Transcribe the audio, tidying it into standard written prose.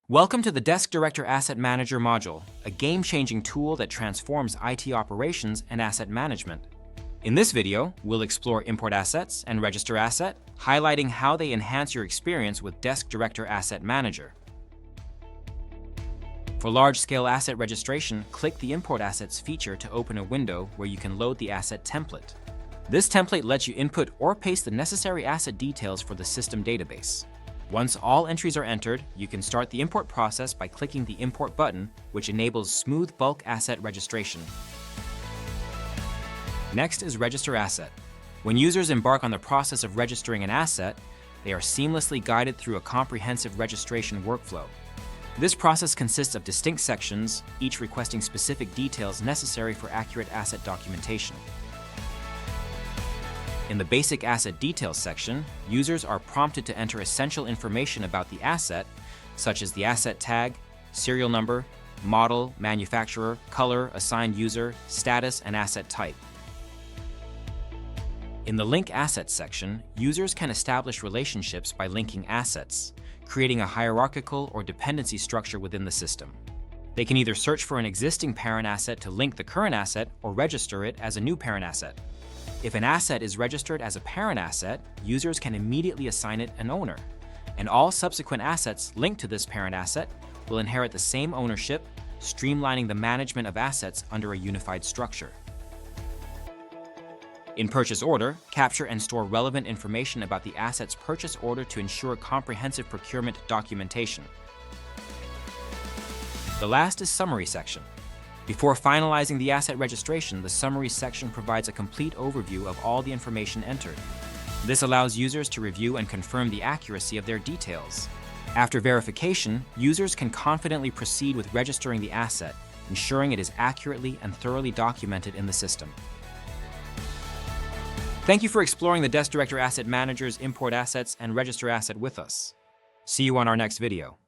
Welcome to the DeskDirector Asset Manager module, a game-changing tool that transforms IT operations and asset management. In this video, we'll explore import assets and register asset, highlighting how they enhance your experience with DeskDirector Asset Manager. For large-scale asset registration, click the Import Assets feature to open a window where you can load the asset template. This template lets you input or paste the necessary asset details for the system database. Once all entries are entered, you can start the import process by clicking the Import button, which enables smooth bulk asset registration. Next is Register Asset. When users embark on the process of registering an asset, they are seamlessly guided through a comprehensive registration workflow. This process consists of distinct sections, each requesting specific details necessary for accurate asset documentation. In the Basic Asset Details section, users are prompted to enter essential information about the asset, such as the asset tag, serial number, model, manufacturer, color, assigned user, status, and asset type. In the Link Assets section, users can establish relationships by linking assets, creating a hierarchical or dependency structure within the system. They can either search for an existing parent asset to link the current asset or register it as a new parent asset. If an asset is registered as a parent asset, users can immediately assign it an owner, and all subsequent assets linked to this parent asset will inherit the same ownership, streamlining the management of assets under a unified structure. In Purchase Order, capture and store relevant information about the asset's purchase order to ensure comprehensive procurement documentation. The last is Summary section. Before finalizing the asset registration, the Summary section provides a complete overview of all the information entered. This allows users to review and confirm the accuracy of their details. After verification, users can confidently proceed with registering the asset, ensuring it is accurately and thoroughly documented in the system. Thank you for exploring the DeskDirector Asset Manager's import assets and register asset with us. See you on our next video.